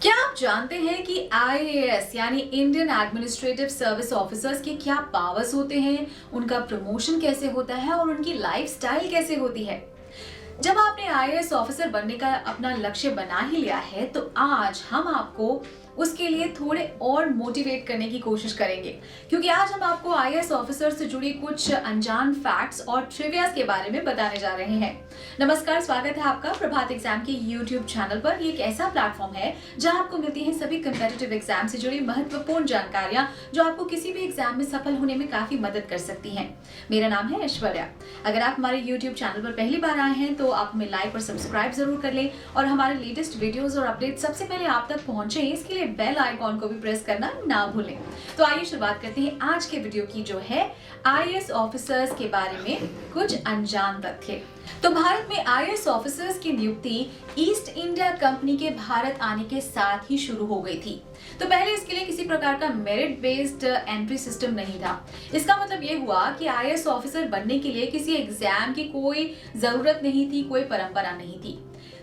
क्या आप जानते हैं कि आईएएस यानी इंडियन एडमिनिस्ट्रेटिव सर्विस ऑफिसर्स के क्या पावर्स होते हैं, उनका प्रमोशन कैसे होता है और उनकी लाइफस्टाइल कैसे होती है। जब आपने आईएएस ऑफिसर बनने का अपना लक्ष्य बना ही लिया है तो आज हम आपको उसके लिए थोड़े और मोटिवेट करने की कोशिश करेंगे, क्योंकि आज हम आपको आईएएस ऑफिसर से जुड़ी कुछ अनजान फैक्ट्स और ट्रिवियाज के बारे में बताने जा रहे हैं। नमस्कार, स्वागत है आपका प्रभात एग्जाम के यूट्यूब चैनल पर। ये एक ऐसा प्लेटफॉर्म है जहां आपको मिलती हैं सभी कंपेटिटिव एग्जाम से जुड़ी महत्वपूर्ण जानकारियां जो आपको किसी भी एग्जाम में सफल होने में काफी मदद कर सकती हैं। मेरा नाम है ऐश्वर्या। अगर आप हमारे यूट्यूब चैनल पर पहली बार आए हैं तो आप हमें लाइक और सब्सक्राइब जरूर कर लें और हमारे लेटेस्ट वीडियोस और अपडेट सबसे पहले आप तक पहुंचे इसके लिए बेल आइकॉन को भी प्रेस करना ना भूलें। तो आइए शुरुआत करते हैं आज के वीडियो की, जो है आईएएस ऑफिसर्स के बारे में कुछ अनजान तथ्य। तो भारत में आईएएस ऑफिसर्स की नियुक्ति ईस्ट इंडिया कंपनी के भारत आने के साथ ही शुरू हो गई थी। तो पहले इसके लिए किसी प्रकार का मेरिट बेस्ड एंट्री सिस्टम नहीं था। इसका मतलब ये हुआ कि आईएएस ऑफिसर बनने के लिए किसी एग्जाम की कोई जरूरत नहीं थी, कोई परंपरा नहीं थी।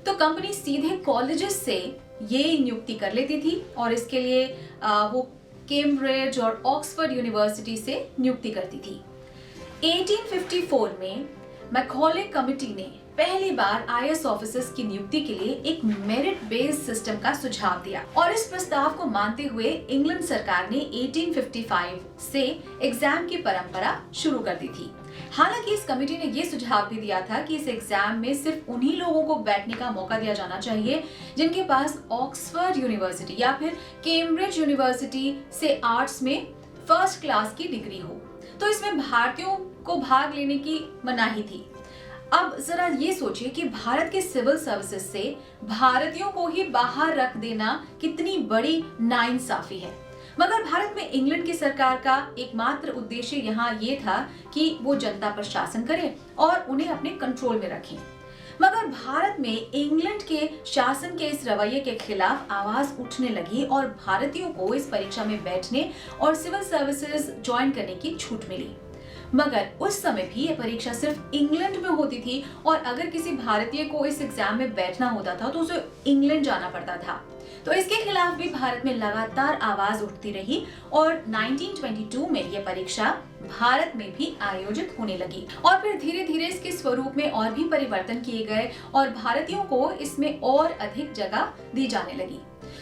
तो कंपनी सीधे कॉलेजेस से ये नियुक्ति कर लेती थी और इसके लिए वो कैम्ब्रिज और ऑक्सफोर्ड यूनिवर्सिटी से नियुक्ति करती थी। 1854 में मैकॉले कमेटी ने पहली बार आईएएस ऑफिसर्स की नियुक्ति के लिए एक मेरिट बेस्ड सिस्टम का सुझाव दिया और इस प्रस्ताव को मानते हुए इंग्लैंड सरकार ने 1855 से एग्जाम की परंपरा शुरू कर दी थी। हालांकि इस कमेटी ने यह सुझाव भी दिया था कि इस एग्जाम में सिर्फ उन्हीं लोगों को बैठने का मौका दिया जाना चाहिए जिनके पास ऑक्सफोर्ड यूनिवर्सिटी या फिर कैम्ब्रिज यूनिवर्सिटी से आर्ट्स में फर्स्ट क्लास की डिग्री हो। तो इसमें भारतीयों को भाग लेने की मनाही थी। अब जरा ये सोचिए कि भारत के सिविल सर्विसेज से भारतीयों को ही बाहर रख देना कितनी बड़ी नाइंसाफी है। मगर भारत में इंग्लैंड की सरकार का एकमात्र उद्देश्य यहाँ ये था कि वो जनता पर शासन करे और उन्हें अपने कंट्रोल में रखें। मगर भारत में इंग्लैंड के शासन के इस रवैये के खिलाफ आवाज उठने लगी और भारतीयों को इस परीक्षा में बैठने और सिविल सर्विसेज ज्वाइन करने की छूट मिली। मगर उस समय भी ये परीक्षा सिर्फ इंग्लैंड में होती थी और अगर किसी भारतीय को इस एग्जाम में बैठना होता था तो उसे इंग्लैंड जाना पड़ता था। तो इसके खिलाफ भी भारत में लगातार आवाज उठती रही और 1922 में यह परीक्षा भारत में भी आयोजित होने लगी और फिर धीरे धीरे इसके स्वरूप में और भी परिवर्तन किए गए और भारतीयों को इसमें और अधिक जगह दी जाने लगी।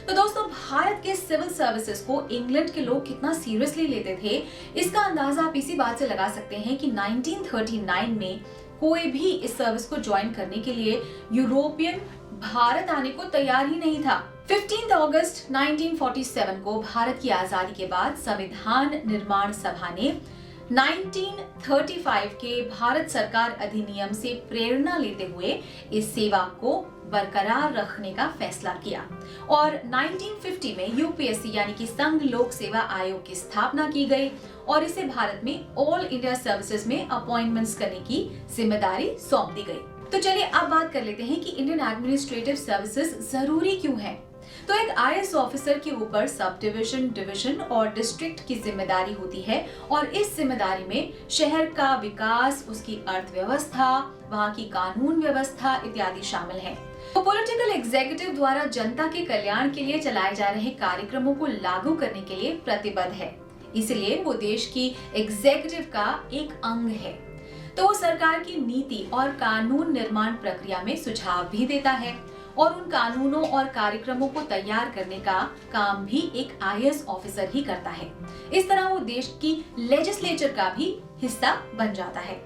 तो दोस्तों, भारत के सिविल सर्विसेज को इंग्लैंड के लोग कितना सीरियसली लेते थे इसका अंदाजा आप इसी बात से लगा सकते हैं कि 1939 में कोई भी इस सर्विस को ज्वाइन करने के लिए यूरोपियन भारत आने को तैयार ही नहीं था। 15 अगस्त 1947 को भारत की आजादी के बाद संविधान निर्माण सभा ने 1935 के भारत सरकार अधिनियम से प्रेरणा लेते हुए इस सेवा को बरकरार रखने का फैसला किया और 1950 में यूपीएससी यानी कि संघ लोक सेवा आयोग की स्थापना की गई और इसे भारत में ऑल इंडिया सर्विसेज में अपॉइंटमेंट्स करने की जिम्मेदारी सौंप दी गई। तो चलिए अब बात कर लेते हैं कि इंडियन एडमिनिस्ट्रेटिव सर्विसेज जरूरी क्यों है। तो एक आईएएस ऑफिसर के ऊपर सब डिवीजन, डिवीजन और डिस्ट्रिक्ट की जिम्मेदारी होती है और इस जिम्मेदारी में शहर का विकास, उसकी अर्थव्यवस्था, वहाँ की कानून व्यवस्था इत्यादि शामिल है। तो पॉलिटिकल एग्जीक्यूटिव द्वारा जनता के कल्याण के लिए चलाए जा रहे कार्यक्रमों को लागू करने के लिए प्रतिबद्ध है, इसलिए वो देश की एग्जीक्यूटिव का एक अंग है। तो वो सरकार की नीति और कानून निर्माण प्रक्रिया में सुझाव भी देता है और उन कानूनों और कार्यक्रमों को तैयार करने का काम भी एक आईएएस ऑफिसर ही करता है। इस तरह वो देश की लेजिस्लेचर का भी हिस्सा बन जाता है।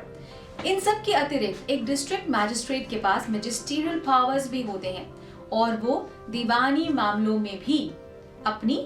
इन सब के अतिरिक्त एक डिस्ट्रिक्ट मैजिस्ट्रेट के पास मैजिस्ट्रियल पावर्स भी होते हैं और वो दीवानी मामलों में भी अपनी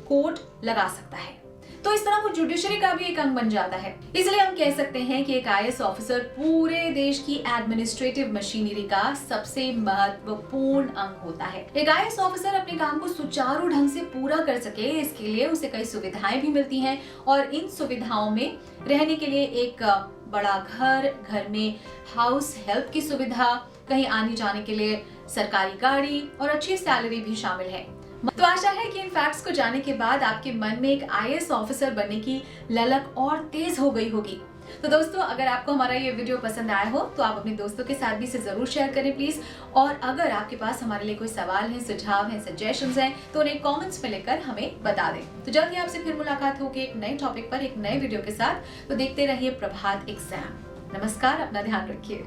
कोर्ट लगा सकता है। तो इस तरह वो जुडिशरी का भी एक अंग बन जाता है। इसलिए हम कह सकते हैं कि एक आईएएस ऑफिसर पूरे देश की एडमिनिस्ट्रेटिव मशीनरी का सबसे महत्वपूर्ण अंग होता है। एक आईएएस ऑफिसर अपने काम को सुचारू ढंग से पूरा कर सके इसके लिए उसे कई सुविधाएं भी मिलती हैं और इन सुविधाओं में रहने के लिए एक बड़ा घर में हाउस हेल्प की सुविधा, कहीं आने जाने के लिए सरकारी गाड़ी और अच्छी सैलरी भी शामिल है। तो आशा है कि इन फैक्ट्स को जानने के बाद आपके मन में एक आईएएस ऑफिसर बनने की ललक और तेज हो गई होगी। तो दोस्तों, अगर आपको हमारा ये वीडियो पसंद आया हो तो आप अपने दोस्तों के साथ भी इसे जरूर शेयर करें प्लीज। और अगर आपके पास हमारे लिए कोई सवाल है, सुझाव है, सजेशंस हैं तो उन्हें कमेंट्स में लिखकर हमें बता दें। तो जल्द ही आपसे फिर मुलाकात होगी एक नए टॉपिक पर, एक नए वीडियो के साथ। तो देखते रहिए प्रभात एग्जाम। नमस्कार, अपना ध्यान रखिए।